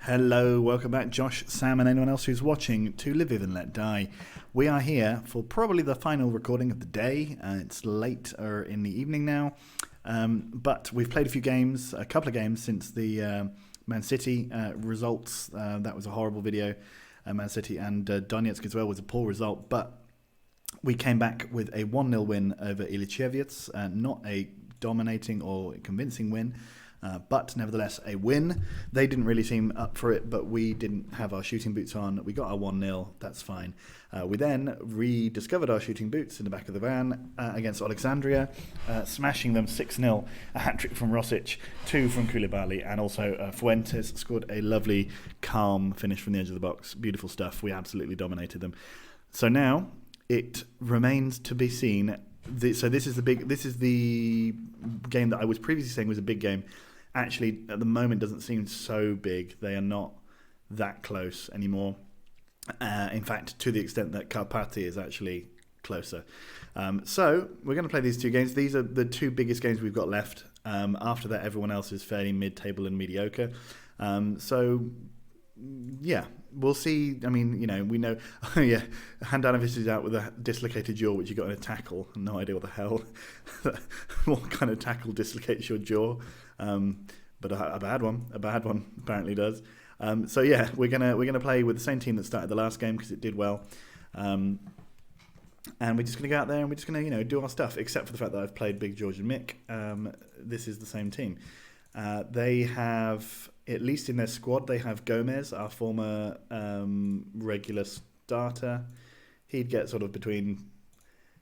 Hello, welcome back, Josh, Sam, and anyone else who's watching to Lviv and Let Die. We are here for probably the final recording of the day. It's late in the evening now, but we've played a couple of games since the Man City results. That was a horrible video. Man City and Donetsk as well was a poor result, but we came back with a 1-0 win over Ilichevets, not a dominating or convincing win. But nevertheless, a win. They didn't really seem up for it, but we didn't have our shooting boots on. We got our 1-0, that's fine. We then rediscovered our shooting boots in the back of the van against Alexandria, smashing them 6-0. A hat-trick from Rosic, 2 from Koulibaly, and also Fuentes scored a lovely, calm finish from the edge of the box. Beautiful stuff. We absolutely dominated them. So now it remains to be seen. So this is the game that I was previously saying was a big game. Actually, at the moment, doesn't seem so big. They are not that close anymore. In fact, to the extent that Karpaty is actually closer. So we're going to play these two games. These are the two biggest games we've got left. After that, everyone else is fairly mid-table and mediocre. So yeah, we'll see. I mean, we know. Oh yeah, Handanovic is out with a dislocated jaw, which he got in a tackle. No idea what the hell, what kind of tackle dislocates your jaw. But a bad one apparently does. So yeah, we're gonna play with the same team that started the last game because it did well. And we're just gonna go out there and we're just gonna do our stuff. Except for the fact that I've played Big George and Mick. This is the same team. They have, at least in their squad, they have Gomez, our former regular starter. He'd get sort of between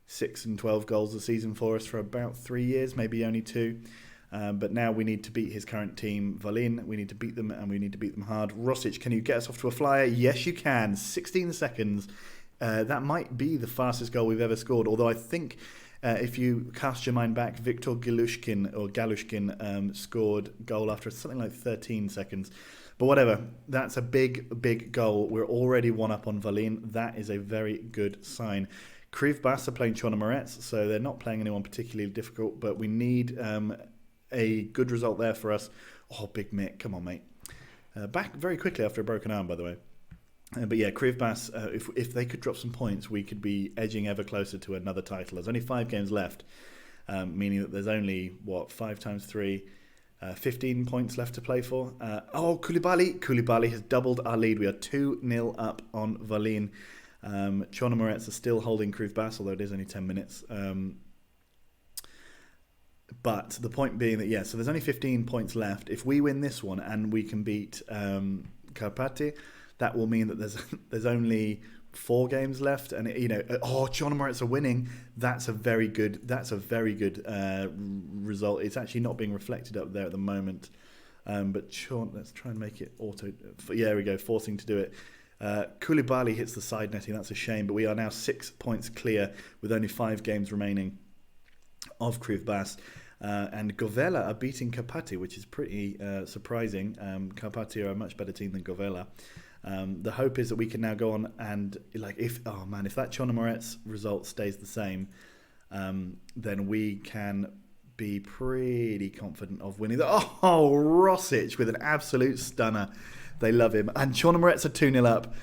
6 and 12 goals a season for us for about 3 years, maybe only 2. But now we need to beat his current team, Volin. We need to beat them, and we need to beat them hard. Rosic, can you get us off to a flyer? Yes, you can. 16 seconds. That might be the fastest goal we've ever scored, although I think if you cast your mind back, Viktor Galushkin scored goal after something like 13 seconds. But whatever, that's a big, big goal. We're already one up on Volin. That is a very good sign. Krivbas are playing Chornomorets, so they're not playing anyone particularly difficult, but we need a good result there for us. Oh, Big Mick, come on, mate. Back very quickly after a broken arm, by the way. But yeah, Krivbas, if they could drop some points, we could be edging ever closer to another title. There's only 5 games left, meaning that there's only, 5 times 3, 15 points left to play for. Koulibaly has doubled our lead. We are 2-0 up on Volin. Chornomorets are still holding Krivbas, although it is only 10 minutes. But the point being that, so there's only 15 points left. If we win this one and we can beat Karpaty, that will mean that there's only 4 games left, and Chornomorets are winning. That's a very good result. It's actually not being reflected up there at the moment. But let's try and make it auto. Yeah, we go, forcing to do it. Koulibaly hits the side netting. That's a shame, but we are now 6 points clear with only 5 games remaining of Krivbas. And Govela are beating Karpaty, which is pretty surprising. Karpaty are a much better team than Govela. The hope is that we can now go on and if that Chornomorets result stays the same, then we can be pretty confident of winning. Rosic with an absolute stunner. They love him. And Chornomorets are 2-0 up.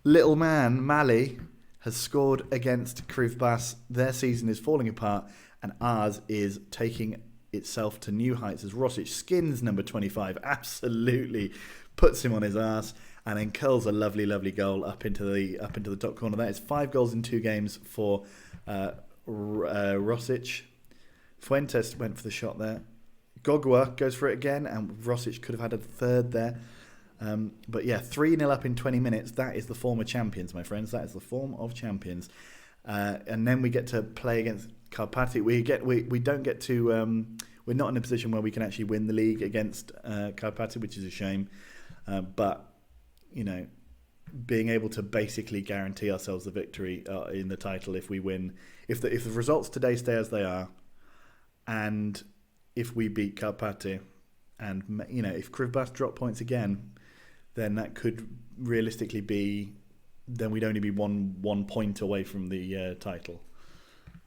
Little man, Mali, has scored against Krivbas. Their season is falling apart, and ours is taking itself to new heights as Rosic skins number 25, absolutely puts him on his ass, and then curls a lovely, lovely goal up into the top corner. That is 5 goals in 2 games for Rosic. Fuentes went for the shot there. Gogua goes for it again, and Rosic could have had a third there. But yeah, 3-0 up in 20 minutes. That is the form of champions, my friends. That is the form of champions. And then we get to play against Karpaty. We don't get to. We're not in a position where we can actually win the league against Karpaty, which is a shame. But being able to basically guarantee ourselves the victory in the title if we win, if the results today stay as they are, and if we beat Karpaty, and if Krivbas drop points again, then that could realistically be. Then we'd only be one point away from the title.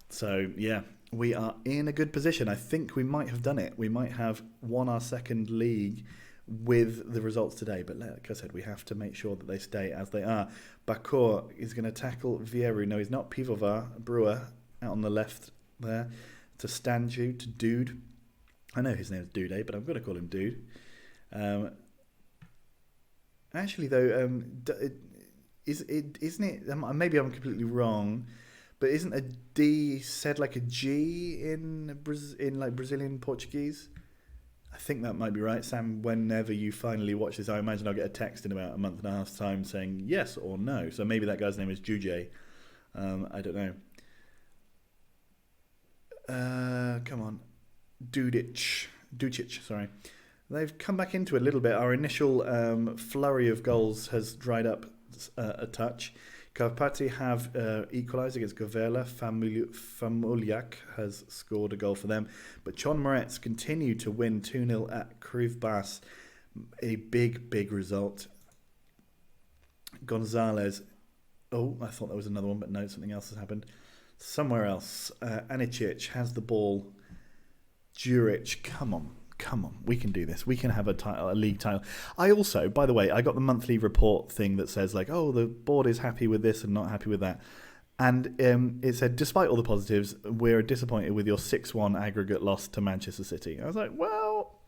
So yeah, we are in a good position. I think we might have done it. We might have won our second league with the results today. But like I said, we have to make sure that they stay as they are. Bakor is going to tackle Vieru. No, he's not. Pivovar, Brewer, out on the left there. To Stanju, to Dude. I know his name is Dude, but I'm going to call him Dude. Actually, though, isn't it? Maybe I'm completely wrong, but isn't a D said like a G in like Brazilian Portuguese? I think that might be right, Sam. Whenever you finally watch this, I imagine I'll get a text in about a month and a half's time saying yes or no. So maybe that guy's name is Juje. I don't know. Come on, Ducic. Sorry. They've come back into it a little bit. Our initial flurry of goals has dried up a touch. Karpati have equalised against Govela. Famuliak has scored a goal for them. But Chon Moretz continue to win 2-0 at Krivbas. A big result. Gonzalez. Oh, I thought that was another one, but no, something else has happened. Somewhere else. Anicic has the ball. Juric, come on. We can do this. We can have a league title. I also, by the way, I got the monthly report thing that says like, oh, the board is happy with this and not happy with that. And it said, despite all the positives, we're disappointed with your 6-1 aggregate loss to Manchester City. I was like, well,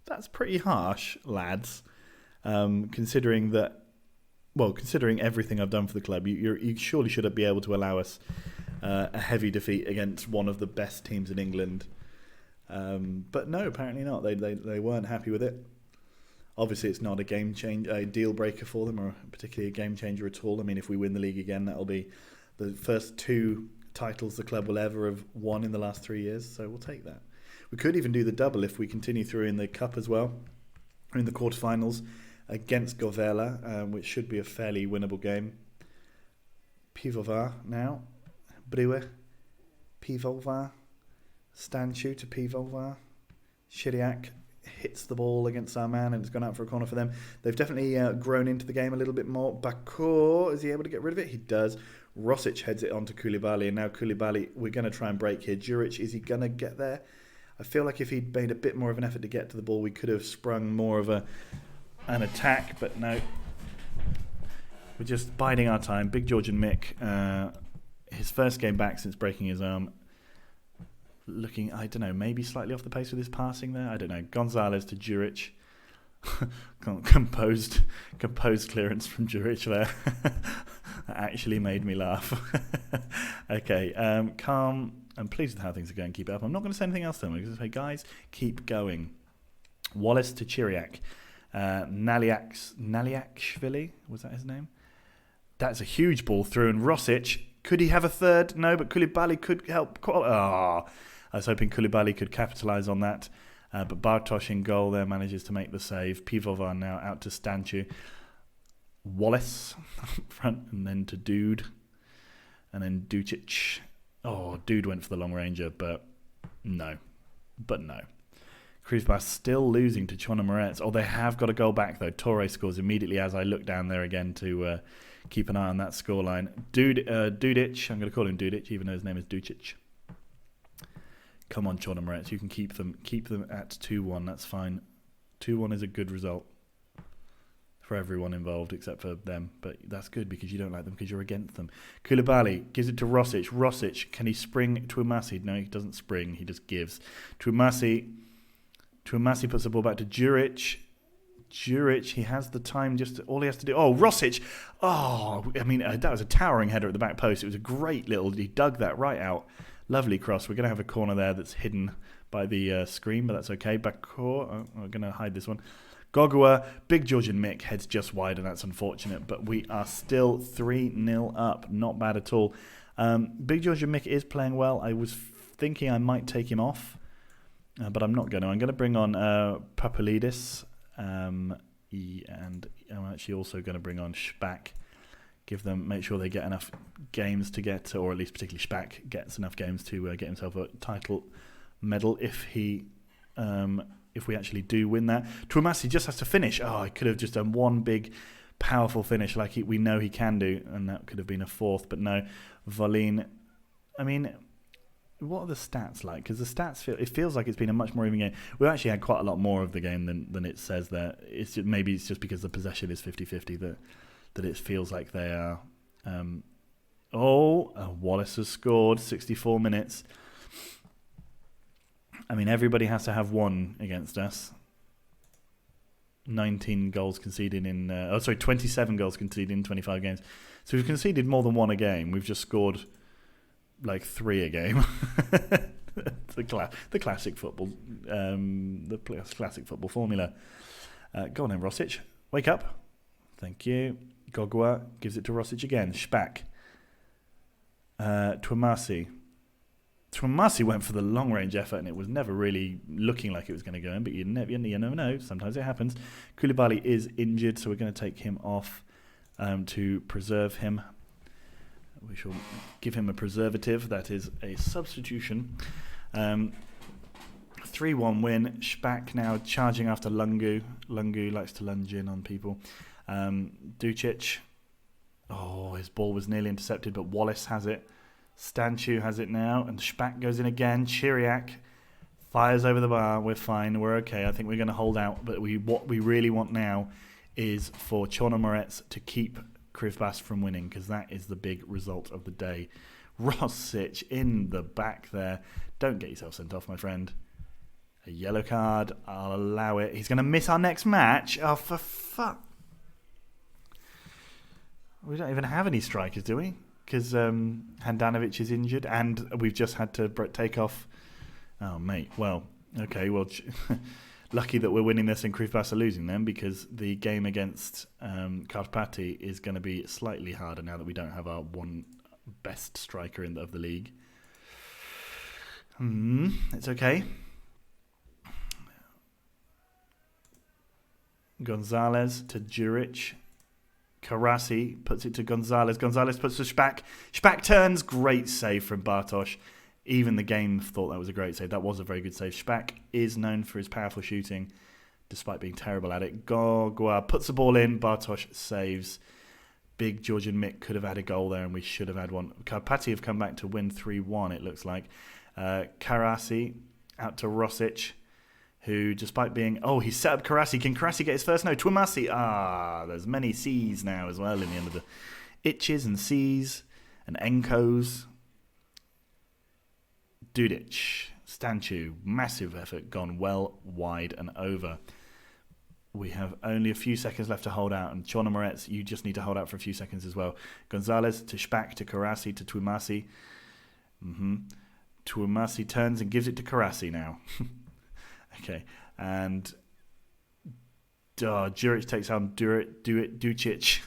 that's pretty harsh, lads. Considering everything I've done for the club, you surely should be able to allow us a heavy defeat against one of the best teams in England. But no, apparently not. They weren't happy with it. Obviously, it's not a deal breaker for them, or particularly a game changer at all. I mean, if we win the league again, that'll be the first 2 titles the club will ever have won in the last 3 years. So we'll take that. We could even do the double if we continue through in the cup as well, or in the quarterfinals against Govela, which should be a fairly winnable game. Pivovar now, Brewer, Pivovar. Stanchu to Pivovar. Shiriak hits the ball against our man and it's gone out for a corner for them. They've definitely grown into the game a little bit more. Bakor, is he able to get rid of it? He does. Rosic heads it on to Koulibaly, and now Koulibaly, we're going to try and break here. Juric, is he going to get there? I feel like if he'd made a bit more of an effort to get to the ball, we could have sprung more of an attack, but no. We're just biding our time. Big George and Mick, his first game back since breaking his arm. Looking, I don't know, maybe slightly off the pace with his passing there. I don't know. Gonzalez to Juric. composed clearance from Juric there. That actually made me laugh. Okay, calm. I'm pleased with how things are going. Keep it up. I'm not going to say anything else to them. I'm going to say, guys, keep going. Wallace to Chiriak. Naliakshvili, was that his name? That's a huge ball through, and Rosic, could he have a third? No, but Koulibaly could help. I was hoping Koulibaly could capitalise on that. But Bartosz in goal there manages to make the save. Pivovar now out to Stanchu. Wallace front, and then to Dude. And then Ducic. Oh, Dude went for the long ranger, but no. Krivbas still losing to Chona Moretz. Oh, they have got a goal back, though. Torre scores immediately as I look down there again to keep an eye on that scoreline. Dudic, I'm going to call him Dudic, even though his name is Ducic. Come on, Chona Moretz, you can keep them at 2-1. That's fine. 2-1 is a good result for everyone involved except for them. But that's good because you don't like them because you're against them. Koulibaly gives it to Rosic. Rosic, can he spring to Amasi? No, he doesn't spring. He just gives. To Amasi puts the ball back to Juric. He has the time, all he has to do. Oh, Rosic. Oh, I mean, that was a towering header at the back post. It was a great he dug that right out. Lovely cross. We're going to have a corner there that's hidden by the screen, but that's okay. Bakor, we're going to hide this one. Gogua, Big George and Mick heads just wide, and that's unfortunate, but we are still 3-0 up. Not bad at all. Big George and Mick is playing well. I was thinking I might take him off, but I'm not going to. I'm going to bring on Papalidis, and I'm actually also going to bring on Spack. Make sure they get enough games to get, or at least particularly Spack gets enough games to get himself a title medal if we actually do win that. Tuamasi just has to finish. Oh, he could have just done one big, powerful finish like we know he can do, and that could have been a fourth, but no. Volin, I mean, what are the stats like? Because the stats feels like it's been a much more even game. We actually had quite a lot more of the game than it says there. Maybe it's just because the possession is 50-50 that it feels like they are. Wallace has scored 64 minutes. I mean, everybody has to have one against us. 19 goals conceded 27 goals conceded in 25 games. So we've conceded more than one a game. We've just scored like 3 a game. the classic football, classic football formula. Go on then, Rosic. Wake up. Thank you. Gogwa gives it to Rosic again. Špak. Twumasi. Twumasi went for the long-range effort, and it was never really looking like it was going to go in, but you never know. Sometimes it happens. Koulibaly is injured, so we're going to take him off to preserve him. We shall give him a preservative. That is a substitution. 3-1 win. Špak now charging after Lungu. Lungu likes to lunge in on people. Ducic. Oh, his ball was nearly intercepted, but Wallace has it. Stanchu has it now, and Špak goes in again. Chiriak fires over the bar. We're fine. We're okay. I think we're going to hold out. But what we really want now is for Chernomorets to keep Krivbas from winning, because that is the big result of the day. Rosic in the back there. Don't get yourself sent off, my friend. A yellow card. I'll allow it. He's going to miss our next match. Oh, for fuck. We don't even have any strikers, do we? Because Handanovic is injured, and we've just had to take off. Oh, mate. Well, okay. Well, lucky that we're winning this and Krivbas are losing them, because the game against Karpaty is going to be slightly harder now that we don't have our one best striker of the league. It's okay. Gonzalez to Juric. Karasi puts it to Gonzalez. Gonzalez puts to Špak. Špak turns. Great save from Bartosz. Even the game thought that was a great save. That was a very good save. Špak is known for his powerful shooting, despite being terrible at it. Gogwa puts the ball in. Bartosz saves. Big Georgian Mick could have had a goal there, and we should have had one. Karpaty have come back to win 3-1, it looks like. Karasi out to Rosic, who, despite being... Oh, he set up Karasi. Can Karasi get his first? No, Twumasi. There's many C's now as well in the end of the... Itches and C's and Enkos. Dudic. Stanchu. Massive effort. Gone well, wide and over. We have only a few seconds left to hold out. And Chernomorets, you just need to hold out for a few seconds as well. Gonzalez to Špak to Karasi to Twumasi. Twumasi turns and gives it to Karasi now. Okay, and Juric takes on Ducic.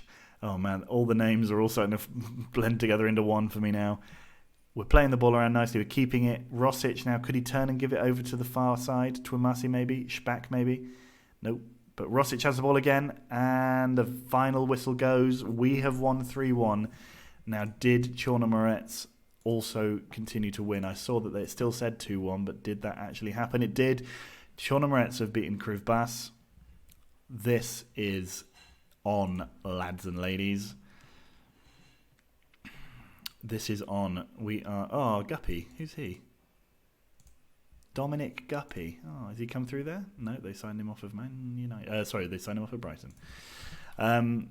Oh man, all the names are all starting to blend together into one for me now. We're playing the ball around nicely. We're keeping it. Rosic now, could he turn and give it over to the far side? Twumasi maybe? Špak maybe? Nope. But Rosic has the ball again, and the final whistle goes. We have won 3-1. Now, did Chernomorets also continue to win? I saw that it still said 2-1, but did that actually happen? It did. Chernomorets have beaten Krivbas. This is on, lads and ladies. This is on. We are... Oh, Guppy. Who's he? Dominic Guppy. Oh, has he come through there? No, they signed him off of Man United. They signed him off of Brighton. Man,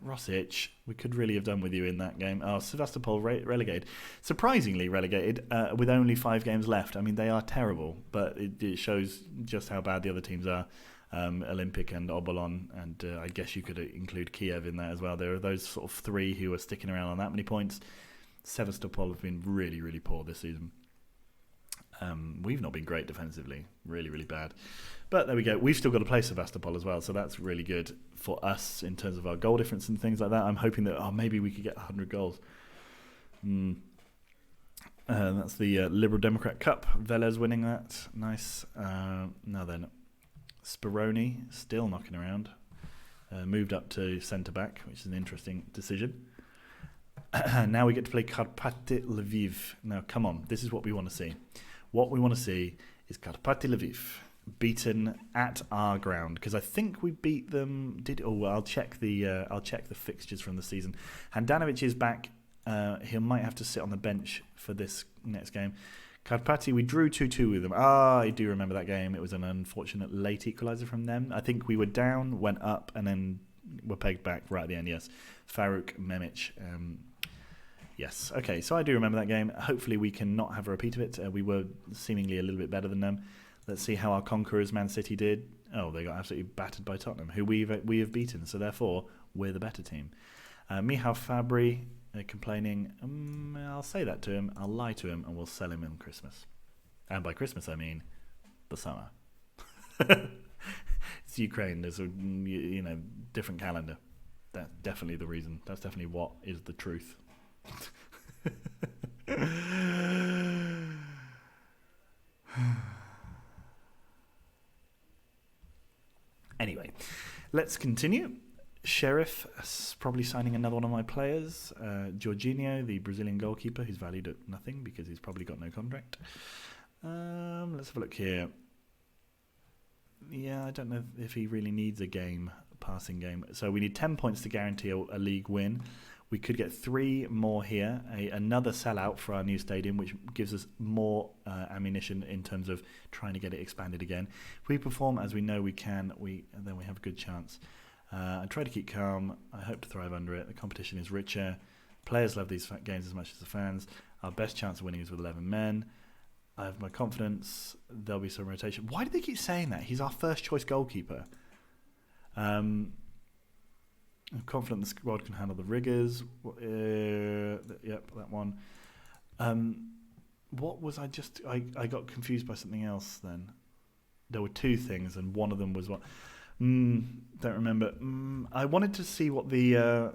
Rosic, we could really have done with you in that game. Sevastopol relegated. Surprisingly relegated with only 5 games left. I mean, they are terrible, but it shows just how bad the other teams are. Olympic and Obolon, and I guess you could include Kiev in that as well. There are those sort of 3 who are sticking around on that many points. Sevastopol have been really, really poor this season. We've not been great defensively. Really, really bad. But there we go. We've still got to play Sevastopol as well, so that's really good for us in terms of our goal difference and things like that. I'm hoping that maybe we could get 100 goals. That's the Liberal Democrat Cup. Velez winning that. Nice. Now then, Speroni still knocking around. Moved up to centre-back, which is an interesting decision. Now we get to play Karpaty Lviv. Now, come on. This is what we want to see. What we want to see is Karpaty Lviv beaten at our ground, because I think we beat them. I'll check the fixtures from the season. Handanovic is back he might have to sit on the bench for this next game. Karpaty, we drew 2-2 with them. I do remember that game. It was an unfortunate late equaliser from them. I think we were down, went up, and then were pegged back right at the end, yes. Faruk Memic. Yes, okay, so I do remember that game. Hopefully we can not have a repeat of it. We were seemingly a little bit better than them. Let's see how our conquerors, Man City, did. Oh, they got absolutely battered by Tottenham, who we have beaten, so therefore we're the better team. Mihal Fabry complaining. I'll say that to him, I'll lie to him, and we'll sell him on Christmas. And by Christmas I mean the summer. It's Ukraine, there's a different calendar. That's definitely the reason. That's definitely what is the truth. Anyway, let's continue. Sheriff is probably signing another one of my players. Jorginho, the Brazilian goalkeeper, who's valued at nothing because he's probably got no contract. Let's have a look here. Yeah, I don't know if he really needs a passing game. So we need 10 points to guarantee a league win. We could get 3 more here, another sellout for our new stadium, which gives us more ammunition in terms of trying to get it expanded again. If we perform as we know we can, then we have a good chance. I try to keep calm. I hope to thrive under it. The competition is richer. Players love these games as much as the fans. Our best chance of winning is with 11 men. I have my confidence. There'll be some rotation. Why do they keep saying that? He's our first choice goalkeeper. I'm confident the squad can handle the rigours. Yep, that one. What was I just... I got confused by something else then. There were 2 things, and one of them was what... don't remember. I wanted to see what the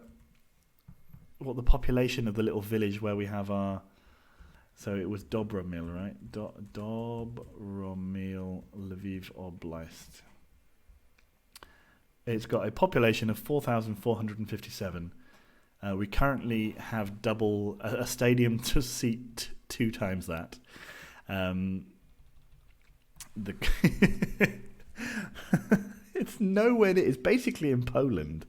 population of the little village where we have our... So it was Dobromil, right? Dobromil, Lviv Oblast. It's got a population of 4,457. We currently have a stadium to seat 2 times that. It's nowhere. It's basically in Poland.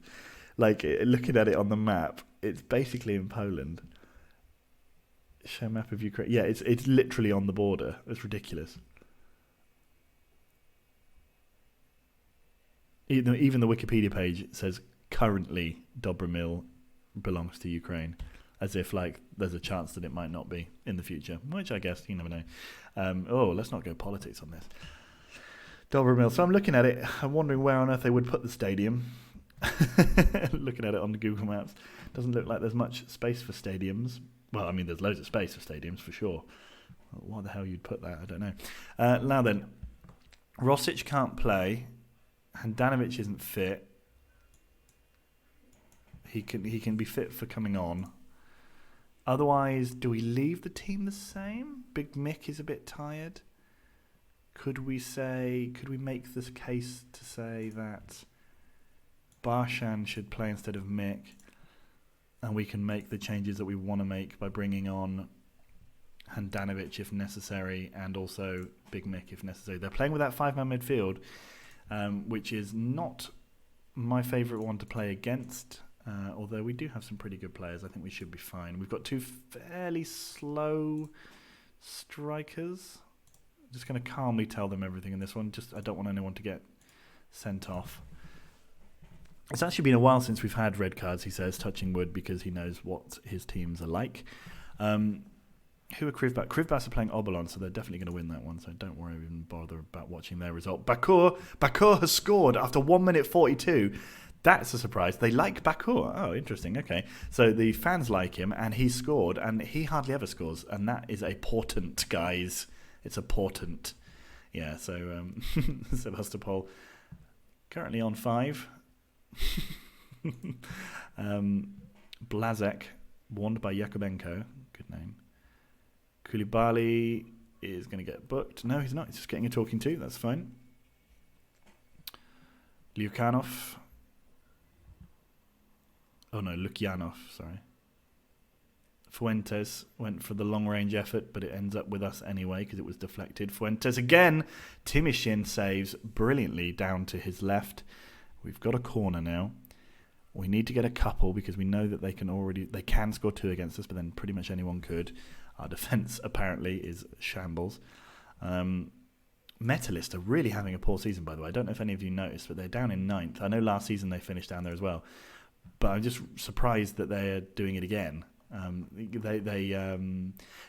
Like, looking at it on the map, it's basically in Poland. Show map of Ukraine. Yeah, it's literally on the border. It's ridiculous. Even the Wikipedia page says currently Dobromil belongs to Ukraine, as if like there's a chance that it might not be in the future, which I guess you never know. Let's not go politics on this. Dobromil. So I'm looking at it. I'm wondering where on earth they would put the stadium. Looking at it on the Google Maps, doesn't look like there's much space for stadiums. Well, I mean, there's loads of space for stadiums for sure. What the hell you'd put that? I don't know. Now then, Rosic can't play. Handanovic isn't fit. He can be fit for coming on. Otherwise, do we leave the team the same? Big Mick is a bit tired. Could we make this case to say that Barshan should play instead of Mick, and we can make the changes that we want to make by bringing on Handanovic if necessary, and also Big Mick if necessary. They're playing with that 5-man midfield, which is not my favourite one to play against, although we do have some pretty good players. I think we should be fine. We've got 2 fairly slow strikers. I'm just going to calmly tell them everything in this one. I don't want anyone to get sent off. It's actually been a while since we've had red cards, he says, touching wood, because he knows what his teams are like. Who are Krivbas? Krivbas are playing Obolon, so they're definitely going to win that one, so don't worry, even bother about watching their result. Bakur has scored after 1 minute 42. That's a surprise. They like Bakur. Oh, interesting. Okay. So the fans like him, and he scored, and he hardly ever scores, and that is a portent, guys. It's a portent. Yeah, so Sebastopol currently on 5. Blazek, warned by Yakubenko. Good name. Koulibaly is going to get booked. No, he's not. He's just getting a talking to. That's fine. Lukyanov. Sorry. Fuentes went for the long-range effort, but it ends up with us anyway because it was deflected. Fuentes again. Timishin saves brilliantly down to his left. We've got a corner now. We need to get a couple because we know that they can score 2 against us, but then pretty much anyone could. Our defence apparently is shambles. Metalist are really having a poor season, by the way. I don't know if any of you noticed, but they're down in 9th. I know last season they finished down there as well, but I'm just surprised that they're doing it again.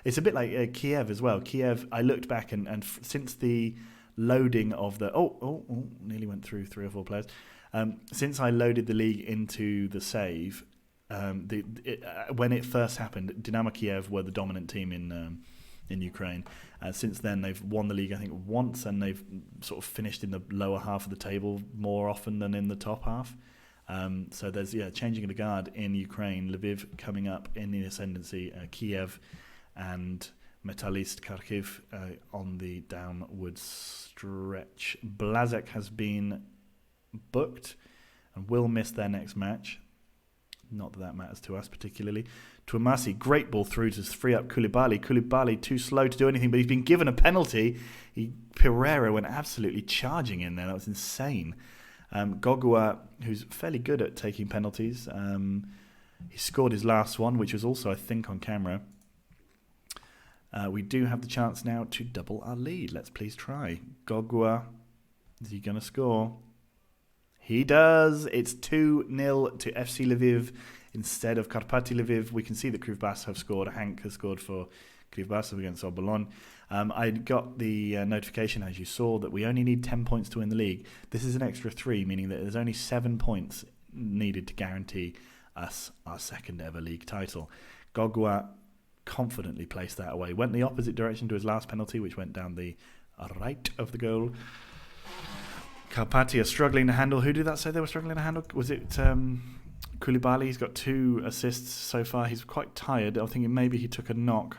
It's a bit like Kiev as well. Kiev, I looked back and since the loading of the nearly went through 3 or 4 players. Since I loaded the league into the save, when it first happened, Dynamo Kiev were the dominant team in Ukraine. Since then, they've won the league, I think, once, and they've sort of finished in the lower half of the table more often than in the top half. So there's changing of the guard in Ukraine. Lviv coming up in the ascendancy, Kiev and Metalist Kharkiv on the downward stretch. Blazek has been booked and will miss their next match. Not that matters to us particularly. Tuamasi, great ball through to free up Koulibaly. Koulibaly too slow to do anything, but he's been given a penalty. Pereira went absolutely charging in there. That was insane. Gogua, who's fairly good at taking penalties, he scored his last one, which was also, I think, on camera. We do have the chance now to double our lead. Let's please try. Gogua, is he going to score? He does. It's 2-0 to FC Lviv instead of Karpaty Lviv. We can see that Krivbas have scored. Hank has scored for Krivbas against Obolon. I got the notification, as you saw, that we only need 10 points to win the league. This is an extra 3, meaning that there's only 7 points needed to guarantee us our second ever league title. Gogua confidently placed that away. Went the opposite direction to his last penalty, which went down the right of the goal. Karpaty are struggling to handle. Who did that say they were struggling to handle? Was it Koulibaly? He's got 2 assists so far. He's quite tired. I'm thinking maybe he took a knock.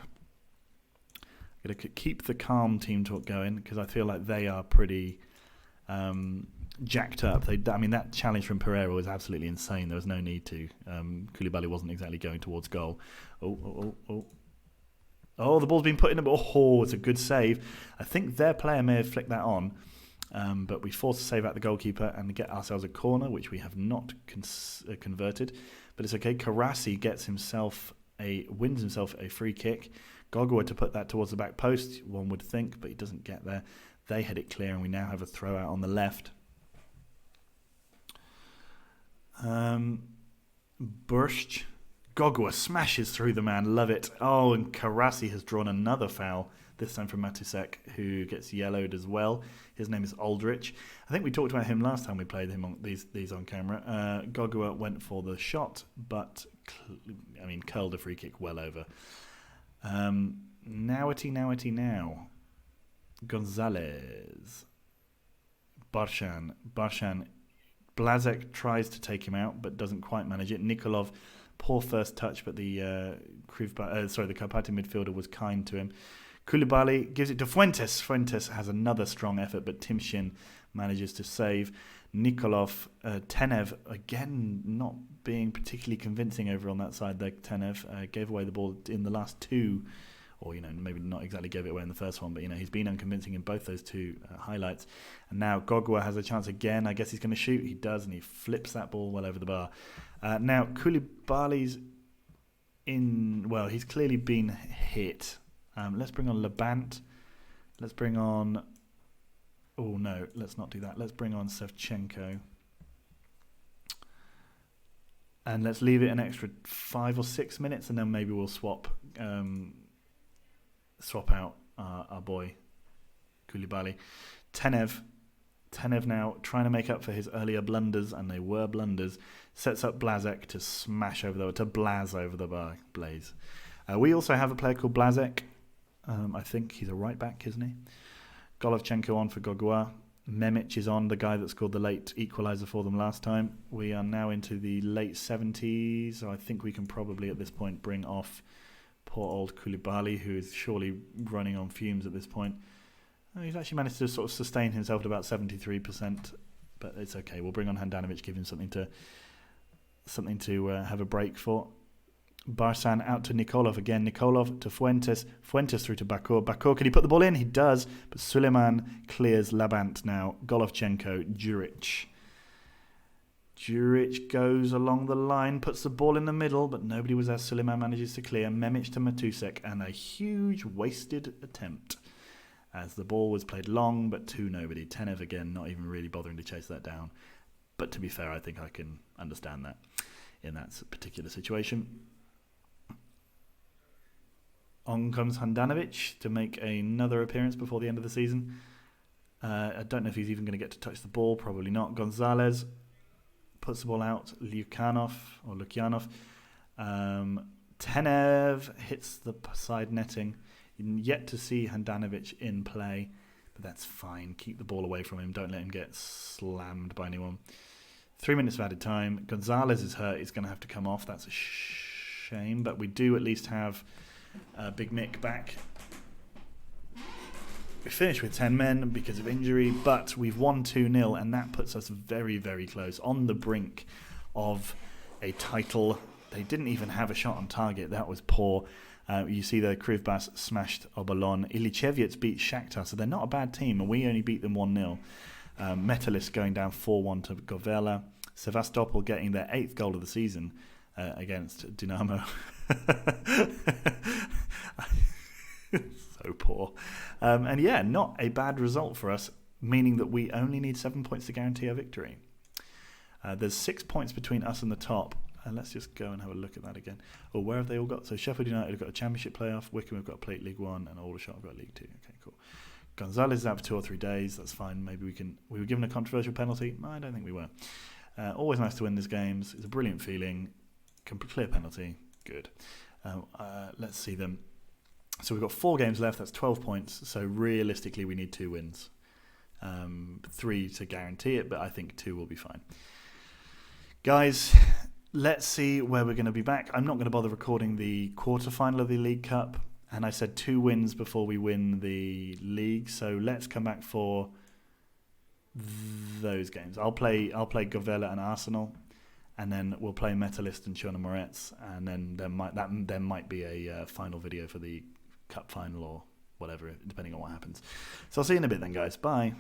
Going to keep the calm team talk going because I feel like they are pretty jacked up. That challenge from Pereira was absolutely insane. There was no need to. Koulibaly wasn't exactly going towards goal. Oh, the ball's been put in. It's a good save. I think their player may have flicked that on. But we forced a save out the goalkeeper and get ourselves a corner, which we have not converted. But it's okay. Karasi wins himself a free kick. Gogua to put that towards the back post, one would think, but he doesn't get there. They had it clear, and we now have a throw out on the left. Burst. Gogua smashes through the man. Love it. Oh, and Karasi has drawn another foul. This time from Matusek, who gets yellowed as well. His name is Aldrich. I think we talked about him last time we played him on these on camera. Gogua went for the shot, but curled a free kick well over. Now. Gonzalez. Barshan. Blazek tries to take him out, but doesn't quite manage it. Nikolov, poor first touch, but the Karpaty midfielder was kind to him. Koulibaly gives it to Fuentes. Fuentes has another strong effort, but Timshin manages to save. Nikolov, Tenev, again, not being particularly convincing over on that side there. Tenev gave away the ball in the last 2, or, maybe not exactly gave it away in the first one, but, he's been unconvincing in both those 2 highlights. And now Gogua has a chance again. I guess he's going to shoot. He does, and he flips that ball well over the bar. Now, Koulibaly's he's clearly been hit. Let's bring on Labant. Let's bring on... Oh, no, let's not do that. Let's bring on Sevchenko. And let's leave it an extra 5 or 6 minutes, and then maybe we'll swap out our boy, Koulibaly. Tenev now trying to make up for his earlier blunders, and they were blunders. Sets up Blazek to blaz over the bar. Blaze. We also have a player called Blazek. I think he's a right back, isn't he? Golovchenko on for Gogua. Memic is on, the guy that scored the late equaliser for them last time. We are now into the late 70s, so I think we can probably at this point bring off poor old Koulibaly, who is surely running on fumes at this point. He's actually managed to sort of sustain himself at about 73%, but it's okay. We'll bring on Handanovic, give him something to have a break for. Barsan out to Nikolov again. Nikolov to Fuentes. Fuentes through to Bakur. Bakur, can he put the ball in? He does. But Suleiman clears Labant now. Golovchenko, Juric. Juric goes along the line, puts the ball in the middle, but nobody was there. Suleiman manages to clear. Memic to Matusek, and a huge wasted attempt as the ball was played long, but to nobody. Tenev again, not even really bothering to chase that down. But to be fair, I think I can understand that in that particular situation. On comes Handanovic to make another appearance before the end of the season. I don't know if he's even going to get to touch the ball. Probably not. Gonzalez puts the ball out. Lukyanov. Tenev hits the side netting. Yet to see Handanovic in play, but that's fine. Keep the ball away from him. Don't let him get slammed by anyone. 3 minutes of added time. Gonzalez is hurt. He's going to have to come off. That's a shame, but we do at least have Big Mick back. We finished with 10 men because of injury, but we've won 2-0, and that puts us very, very close, on the brink of a title. They didn't even have a shot on target. That was poor. You see the Krivbas smashed Obolon. Ilichevets beat Shakhtar, so they're not a bad team, and we only beat them 1-0. Metalist going down 4-1 to Govela. Sevastopol getting their 8th goal of the season against Dinamo. So poor. And yeah, not a bad result for us, meaning that we only need 7 points to guarantee a victory. There's 6 points between us and the top. Let's just go and have a look at that again. Oh, where have they all got? So Sheffield United have got a Championship playoff. Wickham have got a Plate League 1, and Aldershot have got League 2. Okay, cool. Gonzalez is out for 2 or 3 days. That's fine. Maybe we were given a controversial penalty. I don't think we were. Always nice to win these games. It's a brilliant feeling. Clear penalty. Good. Let's see them. So we've got 4 games left. That's 12 points. So realistically, we need 2 wins. 3 to guarantee it, but I think 2 will be fine. Guys, let's see where we're going to be back. I'm not going to bother recording the quarterfinal of the League Cup, and I said 2 wins before we win the league. So let's come back for those games. I'll play Govela and Arsenal, and then we'll play Metalist and Cherno Moretz, and then there might be a final video for the cup final or whatever, depending on what happens. So I'll see you in a bit then, guys. Bye.